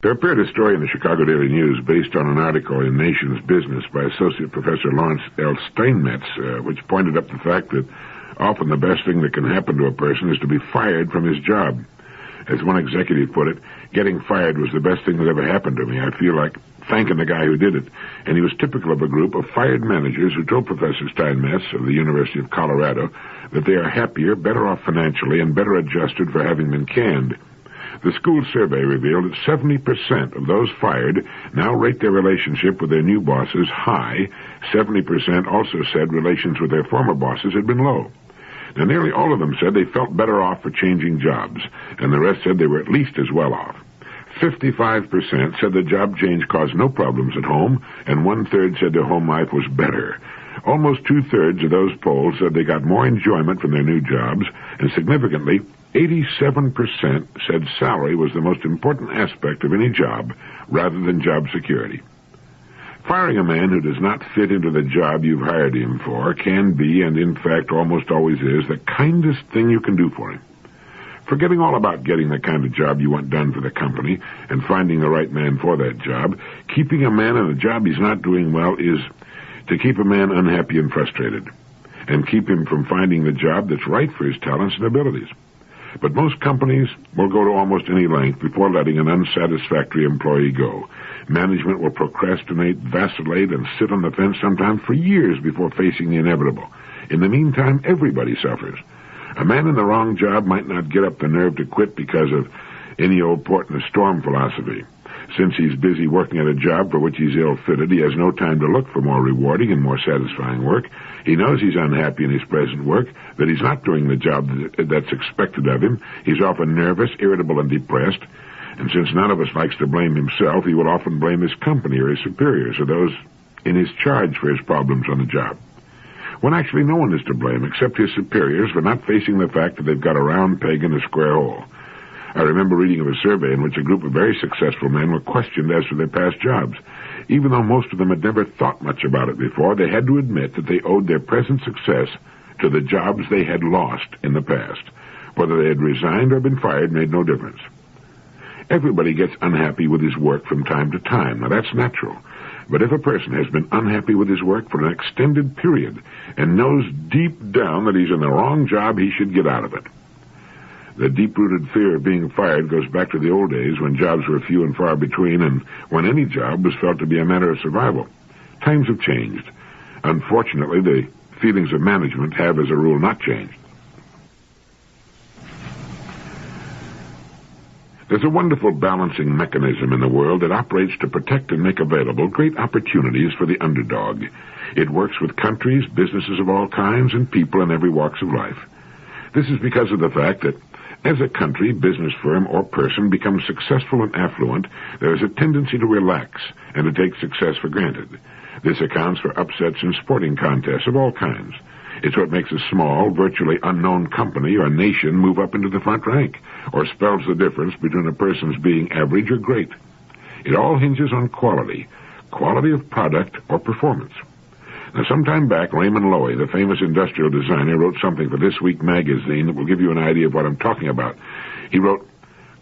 There appeared a story in the Chicago Daily News based on an article in Nation's Business by Associate Professor Lawrence L. Steinmetz, which pointed up the fact that often the best thing that can happen to a person is to be fired from his job. As one executive put it, getting fired was the best thing that ever happened to me. I feel like thanking the guy who did it. And he was typical of a group of fired managers who told Professor Steinmetz of the University of Colorado that they are happier, better off financially, and better adjusted for having been canned. The school survey revealed that 70% of those fired now rate their relationship with their new bosses high. 70% also said relations with their former bosses had been low. Now, nearly all of them said they felt better off for changing jobs, and the rest said they were at least as well off. 55% said the job change caused no problems at home, and one-third said their home life was better. Almost two-thirds of those polled said they got more enjoyment from their new jobs, and significantly, 87% said salary was the most important aspect of any job, rather than job security. Firing a man who does not fit into the job you've hired him for can be, and in fact almost always is, the kindest thing you can do for him. Forgetting all about getting the kind of job you want done for the company and finding the right man for that job, keeping a man in a job he's not doing well is to keep a man unhappy and frustrated, and keep him from finding the job that's right for his talents and abilities. But most companies will go to almost any length before letting an unsatisfactory employee go. Management will procrastinate, vacillate, and sit on the fence sometimes for years before facing the inevitable. In the meantime, everybody suffers. A man in the wrong job might not get up the nerve to quit because of any old port in a storm philosophy. Since he's busy working at a job for which he's ill-fitted, he has no time to look for more rewarding and more satisfying work. He knows he's unhappy in his present work, that he's not doing the job that's expected of him. He's often nervous, irritable, and depressed. And since none of us likes to blame himself, he will often blame his company or his superiors or those in his charge for his problems on the job. When actually no one is to blame except his superiors for not facing the fact that they've got a round peg in a square hole. I remember reading of a survey in which a group of very successful men were questioned as to their past jobs. Even though most of them had never thought much about it before, they had to admit that they owed their present success to the jobs they had lost in the past. Whether they had resigned or been fired made no difference. Everybody gets unhappy with his work from time to time. Now, that's natural. But if a person has been unhappy with his work for an extended period and knows deep down that he's in the wrong job, he should get out of it. The deep-rooted fear of being fired goes back to the old days when jobs were few and far between and when any job was felt to be a matter of survival. Times have changed. Unfortunately, the feelings of management have, as a rule, not changed. There's a wonderful balancing mechanism in the world that operates to protect and make available great opportunities for the underdog. It works with countries, businesses of all kinds, and people in every walks of life. This is because of the fact that as a country, business firm, or person becomes successful and affluent, there is a tendency to relax and to take success for granted. This accounts for upsets in sporting contests of all kinds. It's what makes a small, virtually unknown company or nation move up into the front rank, or spells the difference between a person's being average or great. It all hinges on quality of product or performance. Now, some time back, Raymond Loewy, the famous industrial designer, wrote something for This Week magazine that will give you an idea of what I'm talking about. He wrote,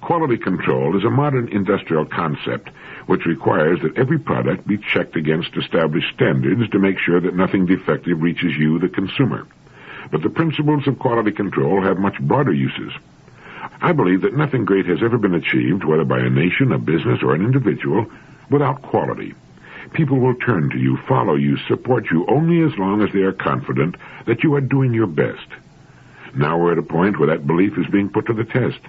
"Quality control is a modern industrial concept which requires that every product be checked against established standards to make sure that nothing defective reaches you, the consumer. But the principles of quality control have much broader uses. I believe that nothing great has ever been achieved, whether by a nation, a business, or an individual, without quality. People will turn to you, follow you, support you only as long as they are confident that you are doing your best. Now we're at a point where that belief is being put to the test.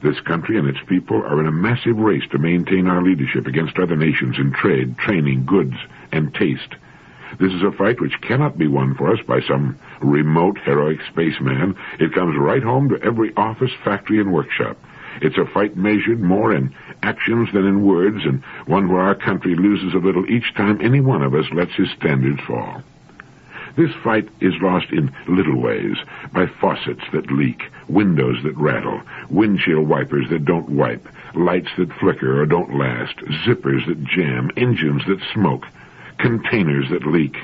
This country and its people are in a massive race to maintain our leadership against other nations in trade, training, goods, and taste. This is a fight which cannot be won for us by some remote, heroic spaceman. It comes right home to every office, factory, and workshop. It's a fight measured more in actions than in words, and one where our country loses a little each time any one of us lets his standards fall. This fight is lost in little ways, by faucets that leak, windows that rattle, windshield wipers that don't wipe, lights that flicker or don't last, zippers that jam, engines that smoke, containers that leak,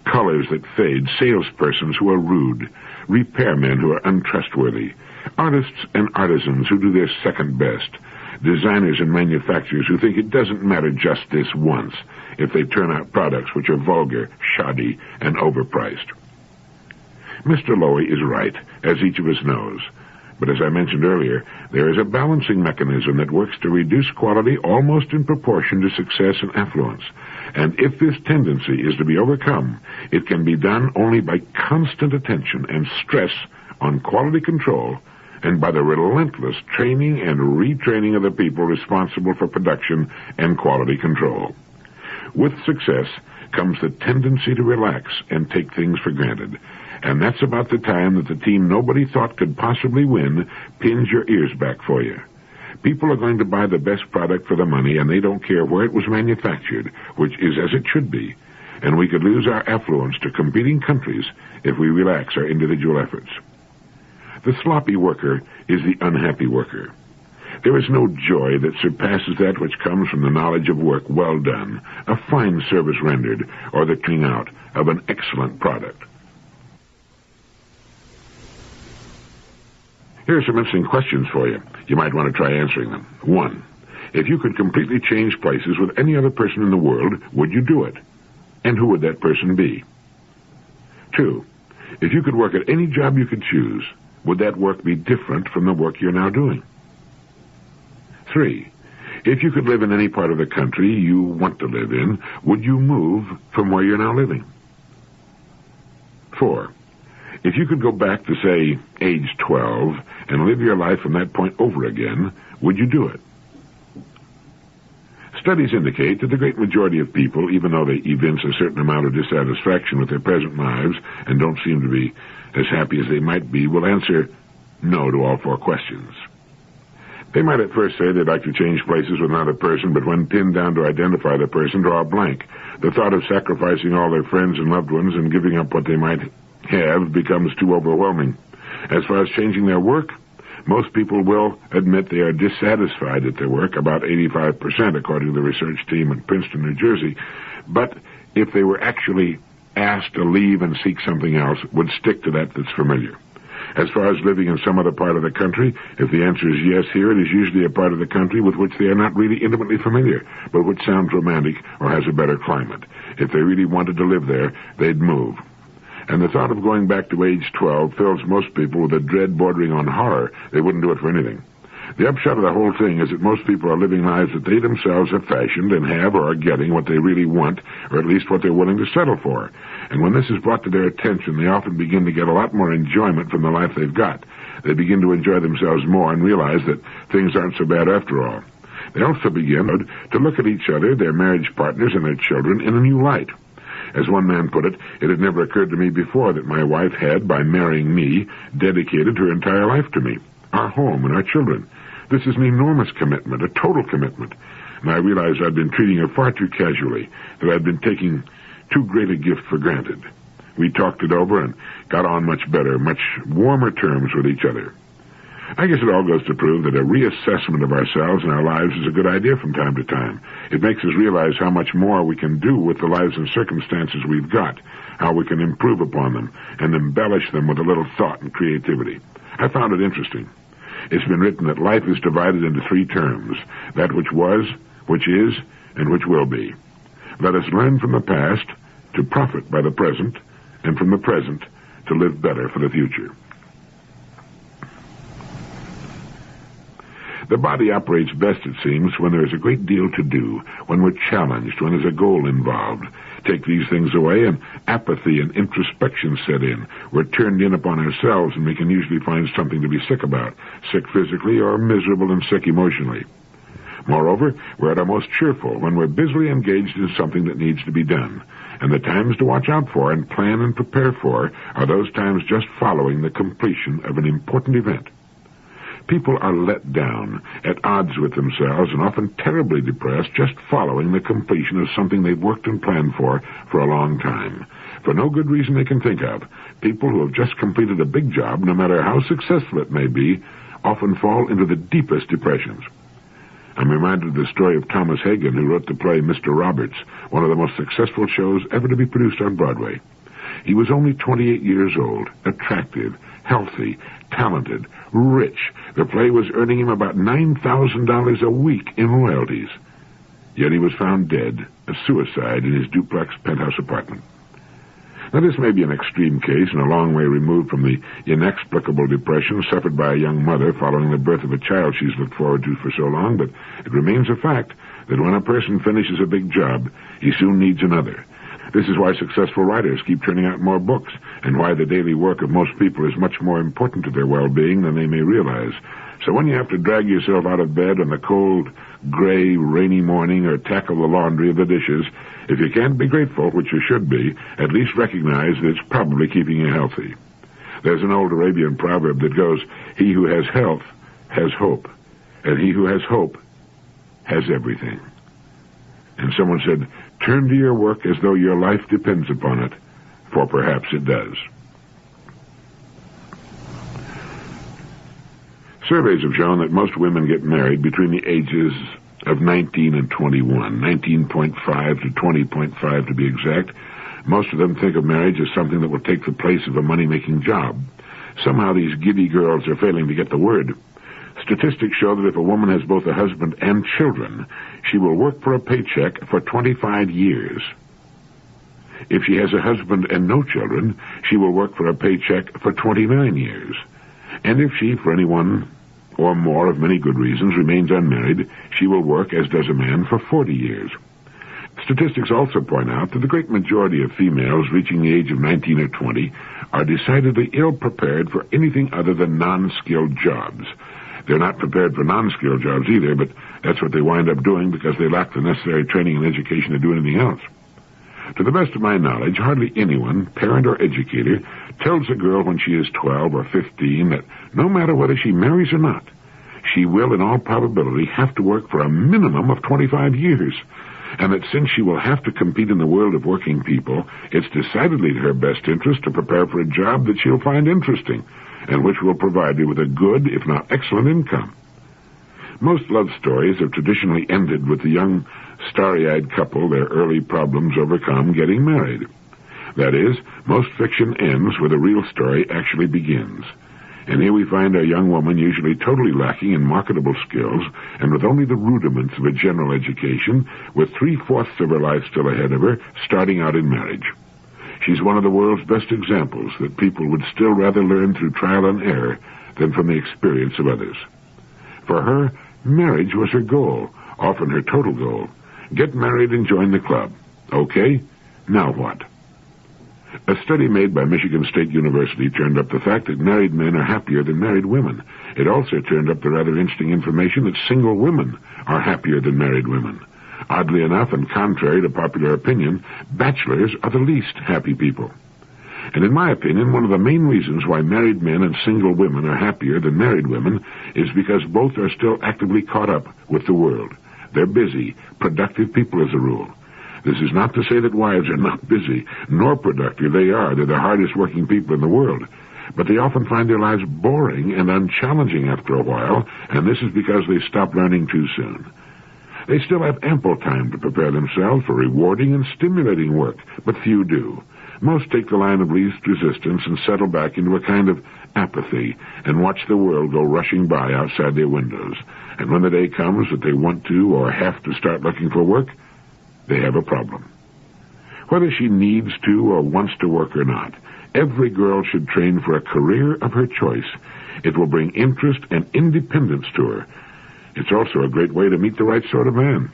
colors that fade, salespersons who are rude, repairmen who are untrustworthy, artists and artisans who do their second best, designers and manufacturers who think it doesn't matter just this once if they turn out products which are vulgar, shoddy, and overpriced. Mr. Lowy is right, as each of us knows. But as I mentioned earlier, there is a balancing mechanism that works to reduce quality almost in proportion to success and affluence. And if this tendency is to be overcome, it can be done only by constant attention and stress on quality control and by the relentless training and retraining of the people responsible for production and quality control. With success comes the tendency to relax and take things for granted. And that's about the time that the team nobody thought could possibly win pins your ears back for you. People are going to buy the best product for the money, and they don't care where it was manufactured, which is as it should be. And we could lose our affluence to competing countries if we relax our individual efforts. The sloppy worker is the unhappy worker. There is no joy that surpasses that which comes from the knowledge of work well done, a fine service rendered, or the turning out of an excellent product. Here are some interesting questions for you. You might want to try answering them. 1. If you could completely change places with any other person in the world, would you do it? And who would that person be? 2. If you could work at any job you could choose, would that work be different from the work you're now doing? 3. If you could live in any part of the country you want to live in, would you move from where you're now living? 4. If you could go back to, say, age 12 and live your life from that point over again, would you do it? Studies indicate that the great majority of people, even though they evince a certain amount of dissatisfaction with their present lives and don't seem to be as happy as they might be, will answer no to all 4 questions. They might at first say they'd like to change places with another person, but when pinned down to identify the person, draw a blank. The thought of sacrificing all their friends and loved ones and giving up what they might have becomes too overwhelming. As far as changing their work, most people will admit they are dissatisfied at their work, about 85% according to the research team in Princeton, New Jersey. But if they were actually asked to leave and seek something else, would stick to that that's familiar. As far as living in some other part of the country, if the answer is yes here, it is usually a part of the country with which they are not really intimately familiar, but which sounds romantic or has a better climate. If they really wanted to live there, they'd move. And the thought of going back to age 12 fills most people with a dread bordering on horror. They wouldn't do it for anything. The upshot of the whole thing is that most people are living lives that they themselves have fashioned and have or are getting what they really want, or at least what they're willing to settle for. And when this is brought to their attention, they often begin to get a lot more enjoyment from the life they've got. They begin to enjoy themselves more and realize that things aren't so bad after all. They also begin to look at each other, their marriage partners, and their children in a new light. As one man put it, it had never occurred to me before that my wife had, by marrying me, dedicated her entire life to me, our home, and our children. This is an enormous commitment, a total commitment. And I realized I'd been treating her far too casually, that I'd been taking too great a gift for granted. We talked it over and got on much better, much warmer terms with each other. I guess it all goes to prove that a reassessment of ourselves and our lives is a good idea from time to time. It makes us realize how much more we can do with the lives and circumstances we've got, how we can improve upon them and embellish them with a little thought and creativity. I found it interesting. It's been written that life is divided into 3 terms, that which was, which is, and which will be. Let us learn from the past to profit by the present, and from the present to live better for the future. The body operates best, it seems, when there is a great deal to do, when we're challenged, when there's a goal involved. Take these things away, and apathy and introspection set in. We're turned in upon ourselves, and we can usually find something to be sick about, sick physically or miserable and sick emotionally. Moreover, we're at our most cheerful when we're busily engaged in something that needs to be done. And the times to watch out for and plan and prepare for are those times just following the completion of an important event. People are let down, at odds with themselves, and often terribly depressed just following the completion of something they've worked and planned for a long time. For no good reason they can think of, people who have just completed a big job, no matter how successful it may be, often fall into the deepest depressions. I'm reminded of the story of Thomas Hagen, who wrote the play Mr. Roberts, one of the most successful shows ever to be produced on Broadway. He was only 28 years old, attractive, healthy, talented, rich. The play was earning him about $9,000 a week in royalties. Yet he was found dead, a suicide, in his duplex penthouse apartment. Now, this may be an extreme case and a long way removed from the inexplicable depression suffered by a young mother following the birth of a child she's looked forward to for so long, but it remains a fact that when a person finishes a big job, he soon needs another. This is why successful writers keep turning out more books, and why the daily work of most people is much more important to their well-being than they may realize. So when you have to drag yourself out of bed on the cold, gray, rainy morning or tackle the laundry or the dishes, if you can't be grateful, which you should be, at least recognize that it's probably keeping you healthy. There's an old Arabian proverb that goes, "He who has health has hope, and he who has hope has everything." And someone said, "Turn to your work as though your life depends upon it, for perhaps it does." Surveys have shown that most women get married between the ages of 19 and 21, 19.5 to 20.5 to be exact. Most of them think of marriage as something that will take the place of a money-making job. Somehow these giddy girls are failing to get the word. Statistics show that if a woman has both a husband and children, she will work for a paycheck for 25 years. If she has a husband and no children, she will work for a paycheck for 29 years. And if she, for any one or more of many good reasons, remains unmarried, she will work, as does a man, for 40 years. Statistics also point out that the great majority of females reaching the age of 19 or 20 are decidedly ill-prepared for anything other than non-skilled jobs. They're not prepared for non-skilled jobs either, but that's what they wind up doing because they lack the necessary training and education to do anything else. To the best of my knowledge, hardly anyone, parent or educator, tells a girl when she is 12 or 15 that no matter whether she marries or not, she will in all probability have to work for a minimum of 25 years, and that since she will have to compete in the world of working people, it's decidedly to her best interest to prepare for a job that she'll find interesting, and which will provide her with a good, if not excellent, income. Most love stories have traditionally ended with the young, starry-eyed couple, their early problems overcome, getting married. That is, most fiction ends where the real story actually begins. And here we find a young woman usually totally lacking in marketable skills and with only the rudiments of a general education, with 3/4 of her life still ahead of her, starting out in marriage. She's one of the world's best examples that people would still rather learn through trial and error than from the experience of others. For her, marriage was her goal, often her total goal. Get married and join the club. Okay, now what? A study made by Michigan State University turned up the fact that married men are happier than married women. It also turned up the rather interesting information that single women are happier than married women. Oddly enough, and contrary to popular opinion, bachelors are the least happy people. And in my opinion, one of the main reasons why married men and single women are happier than married women is because both are still actively caught up with the world. They're busy, productive people as a rule. This is not to say that wives are not busy, nor productive. They are. They're the hardest working people in the world. But they often find their lives boring and unchallenging after a while, and this is because they stop learning too soon. They still have ample time to prepare themselves for rewarding and stimulating work, but few do. Most take the line of least resistance and settle back into a kind of apathy and watch the world go rushing by outside their windows. And when the day comes that they want to or have to start looking for work, they have a problem. Whether she needs to or wants to work or not, every girl should train for a career of her choice. It will bring interest and independence to her. It's also a great way to meet the right sort of man.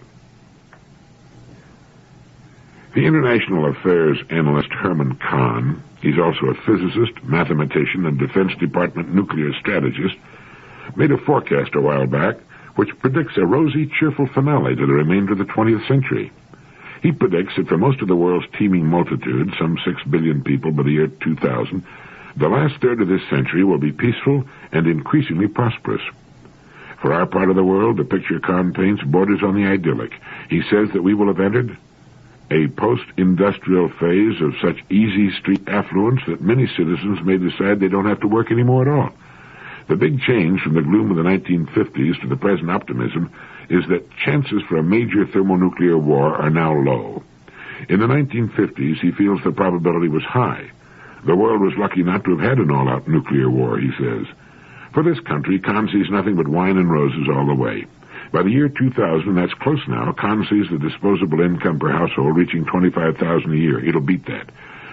The international affairs analyst Herman Kahn, he's also a physicist, mathematician, and Defense Department nuclear strategist, made a forecast a while back which predicts a rosy, cheerful finale to the remainder of the 20th century. He predicts that for most of the world's teeming multitude, some 6 billion people by the year 2000, the last third of this century will be peaceful and increasingly prosperous. For our part of the world, the picture Kahn paints borders on the idyllic. He says that we will have entered a post-industrial phase of such easy street affluence that many citizens may decide they don't have to work anymore at all. The big change from the gloom of the 1950s to the present optimism is that chances for a major thermonuclear war are now low. In the 1950s, he feels the probability was high. The world was lucky not to have had an all-out nuclear war, he says. For this country, Con sees nothing but wine and roses all the way. By the year 2000, that's close now, Con sees the disposable income per household reaching $25,000 a year. It'll beat that.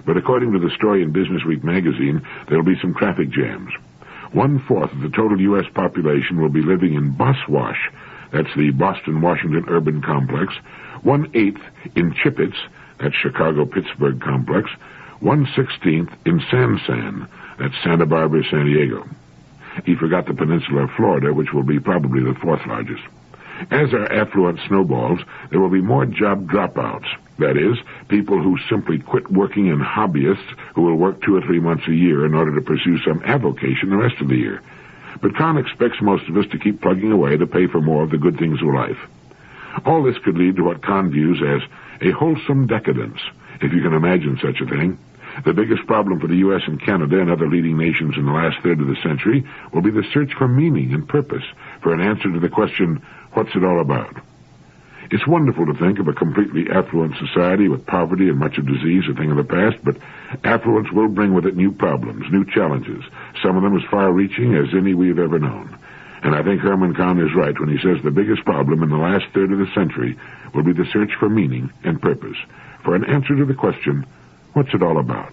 But according to the story in Business Week magazine, there'll be some traffic jams. 1/4 of the total U.S. population will be living in Boswash. That's the Boston-Washington urban complex. 1/8 in Chippets. That's Chicago-Pittsburgh complex. 1/16 in San. That's Santa Barbara, San Diego. He forgot the peninsula of Florida, which will be probably the 4th largest. As our affluence snowballs, there will be more job dropouts. That is, people who simply quit working and hobbyists who will work 2 or 3 months a year in order to pursue some avocation the rest of the year. But Con expects most of us to keep plugging away to pay for more of the good things of life. All this could lead to what Con views as a wholesome decadence, if you can imagine such a thing. The biggest problem for the U.S. and Canada and other leading nations in the last third of the century will be the search for meaning and purpose, for an answer to the question, what's it all about? It's wonderful to think of a completely affluent society with poverty and much of disease a thing of the past, but affluence will bring with it new problems, new challenges, some of them as far-reaching as any we've ever known. And I think Herman Kahn is right when he says the biggest problem in the last third of the century will be the search for meaning and purpose, for an answer to the question, what's it all about?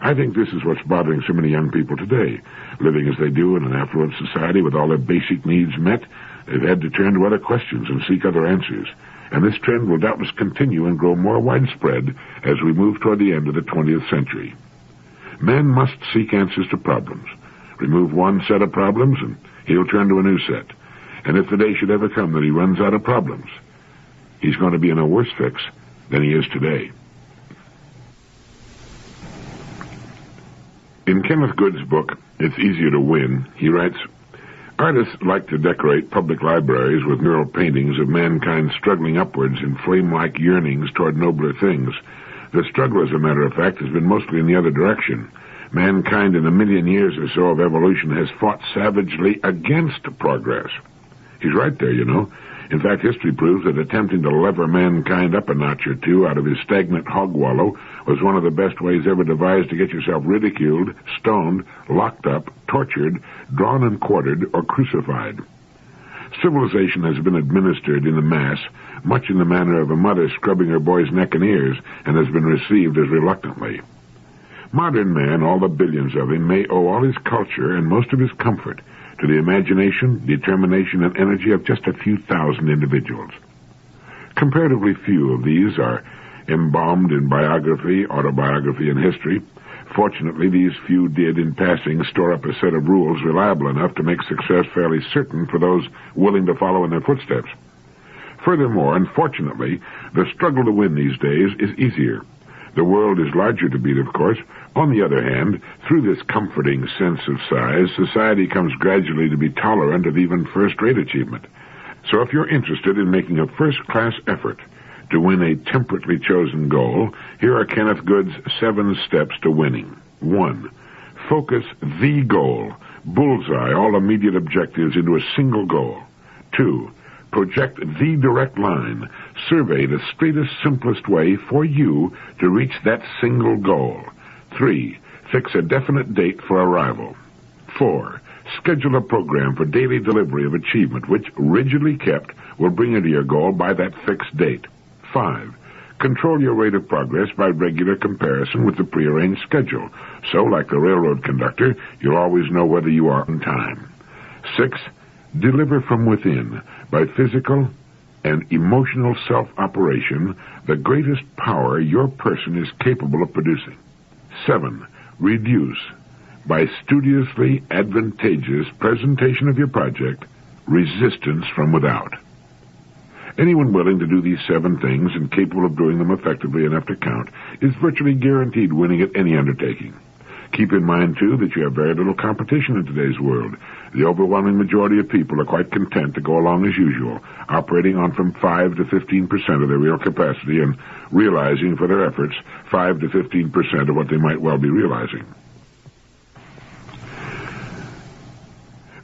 I think this is what's bothering so many young people today. Living as they do in an affluent society with all their basic needs met, they've had to turn to other questions and seek other answers. And this trend will doubtless continue and grow more widespread as we move toward the end of the 20th century. Man must seek answers to problems. Remove one set of problems and he'll turn to a new set. And if the day should ever come that he runs out of problems, he's going to be in a worse fix than he is today. In Kenneth Good's book, It's Easier to Win, he writes, artists like to decorate public libraries with mural paintings of mankind struggling upwards in flame-like yearnings toward nobler things. The struggle, as a matter of fact, has been mostly in the other direction. Mankind in 1,000,000 years or so of evolution has fought savagely against progress. He's right there, you know. In fact, history proves that attempting to lever mankind up a notch or two out of his stagnant hog wallow was one of the best ways ever devised to get yourself ridiculed, stoned, locked up, tortured, drawn and quartered, or crucified. Civilization has been administered in the mass, much in the manner of a mother scrubbing her boy's neck and ears, and has been received as reluctantly. Modern man, all the billions of him, may owe all his culture and most of his comfort to the imagination, determination, and energy of just a few thousand individuals. Comparatively few of these are embalmed in biography, autobiography, and history. Fortunately, these few did, in passing, store up a set of rules reliable enough to make success fairly certain for those willing to follow in their footsteps. Furthermore, unfortunately, the struggle to win these days is easier. The world is larger to beat, of course. On the other hand, through this comforting sense of size, society comes gradually to be tolerant of even first-rate achievement. So if you're interested in making a first-class effort to win a temperately chosen goal, here are Kenneth Good's 7 steps to winning. 1. Focus the goal. Bullseye all immediate objectives into a single goal. 2. Project the direct line. Survey the straightest, simplest way for you to reach that single goal. 3. Fix a definite date for arrival. 4. Schedule a program for daily delivery of achievement which, rigidly kept, will bring you to your goal by that fixed date. 5. Control your rate of progress by regular comparison with the prearranged schedule. So, like the railroad conductor, you'll always know whether you are on time. 6. Deliver from within, by physical and emotional self-operation, the greatest power your person is capable of producing. 7. Reduce, by studiously advantageous presentation of your project, resistance from without. Anyone willing to do these 7 things and capable of doing them effectively enough to count is virtually guaranteed winning at any undertaking. Keep in mind, too, that you have very little competition in today's world. The overwhelming majority of people are quite content to go along as usual, operating on from 5 to 15% of their real capacity and realizing for their efforts 5 to 15% of what they might well be realizing.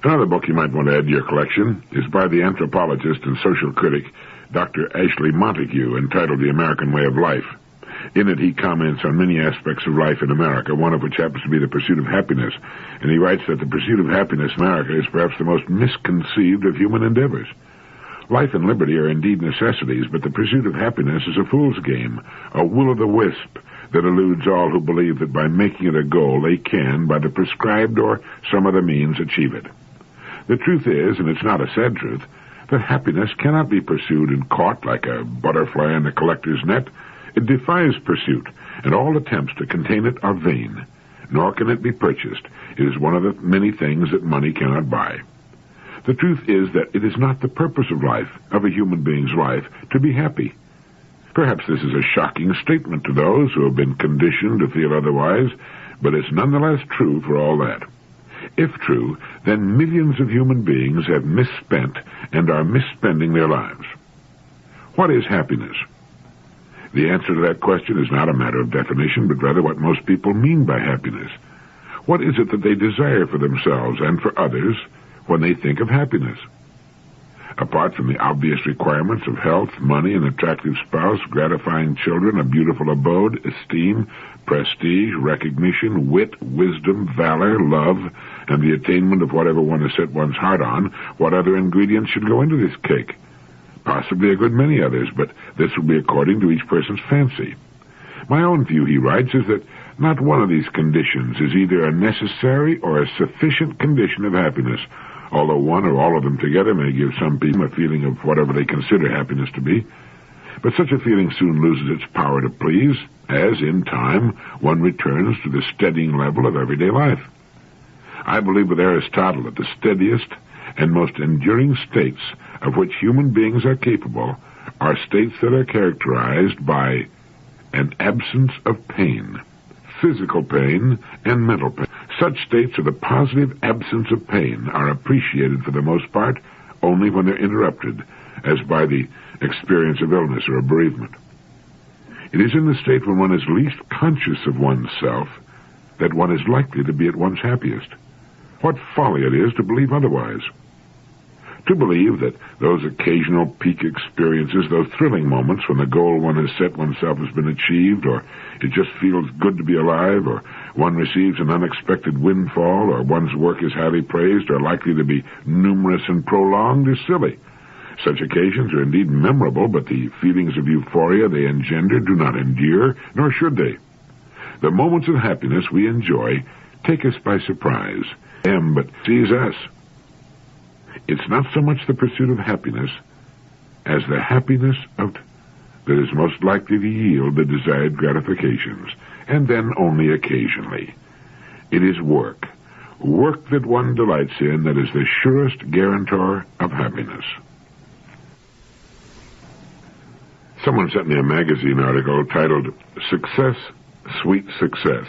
Another book you might want to add to your collection is by the anthropologist and social critic Dr. Ashley Montague, entitled The American Way of Life. In it, he comments on many aspects of life in America, one of which happens to be the pursuit of happiness. And he writes that the pursuit of happiness in America is perhaps the most misconceived of human endeavors. Life and liberty are indeed necessities, but the pursuit of happiness is a fool's game, a will-o'-the-wisp that eludes all who believe that by making it a goal they can, by the prescribed or some other means, achieve it. The truth is, and it's not a sad truth, that happiness cannot be pursued and caught like a butterfly in a collector's net. It defies pursuit, and all attempts to contain it are vain. Nor can it be purchased. It is one of the many things that money cannot buy. The truth is that it is not the purpose of life, of a human being's life, to be happy. Perhaps this is a shocking statement to those who have been conditioned to feel otherwise, but it's nonetheless true for all that. If true, then millions of human beings have misspent and are misspending their lives. What is happiness? The answer to that question is not a matter of definition, but rather what most people mean by happiness. What is it that they desire for themselves and for others when they think of happiness? Apart from the obvious requirements of health, money, an attractive spouse, gratifying children, a beautiful abode, esteem, prestige, recognition, wit, wisdom, valor, love, and the attainment of whatever one has set one's heart on, what other ingredients should go into this cake? Possibly a good many others, but this will be according to each person's fancy. My own view, he writes, is that not one of these conditions is either a necessary or a sufficient condition of happiness, although one or all of them together may give some people a feeling of whatever they consider happiness to be. But such a feeling soon loses its power to please, as, in time, one returns to the steadying level of everyday life. I believe with Aristotle that the steadiest and most enduring states of which human beings are capable are states that are characterized by an absence of pain, physical pain and mental pain. Such states of the positive absence of pain are appreciated for the most part only when they're interrupted, as by the experience of illness or a bereavement. It is in the state when one is least conscious of oneself that one is likely to be at one's happiest. What folly it is to believe otherwise. To believe that those occasional peak experiences, those thrilling moments when the goal one has set oneself has been achieved, or it just feels good to be alive, or one receives an unexpected windfall, or one's work is highly praised, are likely to be numerous and prolonged, is silly. Such occasions are indeed memorable, but the feelings of euphoria they engender do not endure, nor should they. The moments of happiness we enjoy take us by surprise, but seize us. It's not so much the pursuit of happiness as the happiness of that is most likely to yield the desired gratifications, and then only occasionally. It is work that one delights in, that is the surest guarantor of happiness. Someone sent me a magazine article titled Success, Sweet Success.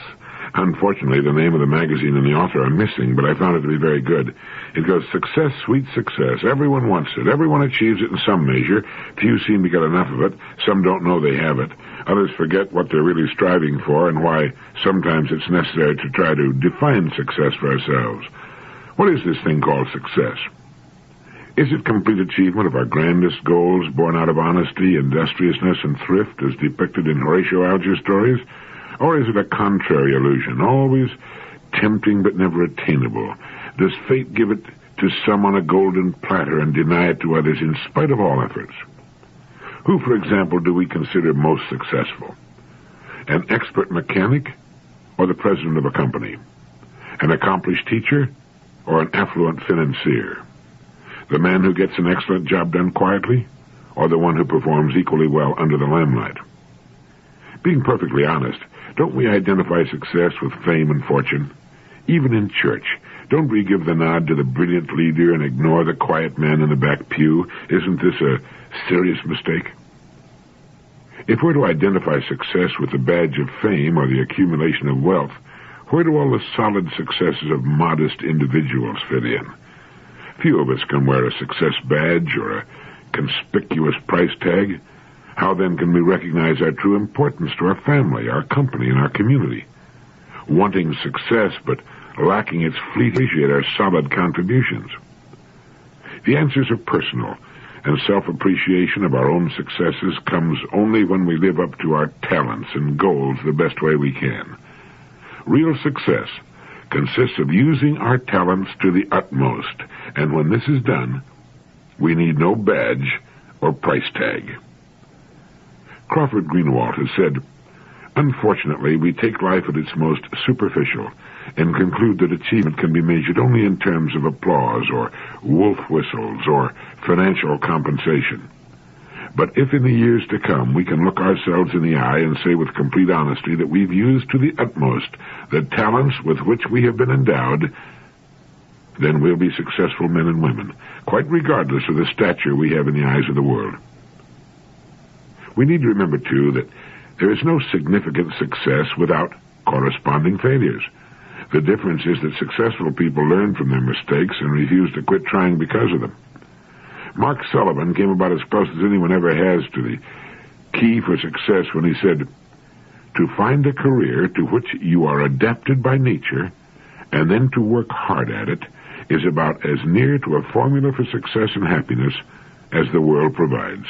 Unfortunately, the name of the magazine and the author are missing, but I found it to be very good. It goes, Success, Sweet Success. Everyone wants it. Everyone achieves it in some measure. Few seem to get enough of it. Some don't know they have it. Others forget what they're really striving for and why sometimes it's necessary to try to define success for ourselves. What is this thing called success? Is it complete achievement of our grandest goals born out of honesty, industriousness, and thrift as depicted in Horatio Alger's stories? Or is it a contrary illusion, always tempting but never attainable? Does fate give it to some on a golden platter and deny it to others in spite of all efforts? Who, for example, do we consider most successful? An expert mechanic or the president of a company? An accomplished teacher or an affluent financier? The man who gets an excellent job done quietly or the one who performs equally well under the limelight? Being perfectly honest, don't we identify success with fame and fortune? Even in church, don't we give the nod to the brilliant leader and ignore the quiet man in the back pew? Isn't this a serious mistake? If we're to identify success with the badge of fame or the accumulation of wealth, where do all the solid successes of modest individuals fit in? Few of us can wear a success badge or a conspicuous price tag. How then can we recognize our true importance to our family, our company, and our community? Wanting success but lacking its fleet, appreciate our solid contributions. The answers are personal, and self-appreciation of our own successes comes only when we live up to our talents and goals the best way we can. Real success consists of using our talents to the utmost, and when this is done, we need no badge or price tag. Crawford Greenwald has said, "Unfortunately, we take life at its most superficial and conclude that achievement can be measured only in terms of applause or wolf whistles or financial compensation. But if in the years to come we can look ourselves in the eye and say with complete honesty that we've used to the utmost the talents with which we have been endowed, then we'll be successful men and women, quite regardless of the stature we have in the eyes of the world." We need to remember, too, that there is no significant success without corresponding failures. The difference is that successful people learn from their mistakes and refuse to quit trying because of them. Mark Sullivan came about as close as anyone ever has to the key for success when he said, "To find a career to which you are adapted by nature and then to work hard at it is about as near to a formula for success and happiness as the world provides."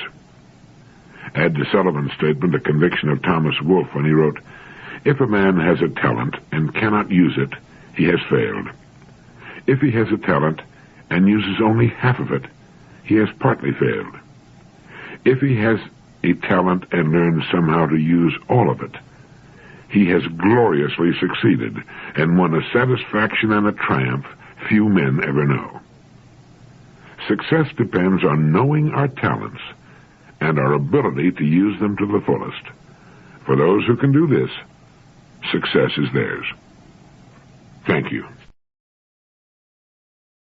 Add to Sullivan's statement a conviction of Thomas Wolfe when he wrote, "If a man has a talent and cannot use it, he has failed. If he has a talent and uses only half of it, he has partly failed. If he has a talent and learns somehow to use all of it, he has gloriously succeeded and won a satisfaction and a triumph few men ever know." Success depends on knowing our talents and our ability to use them to the fullest. For those who can do this, success is theirs. Thank you.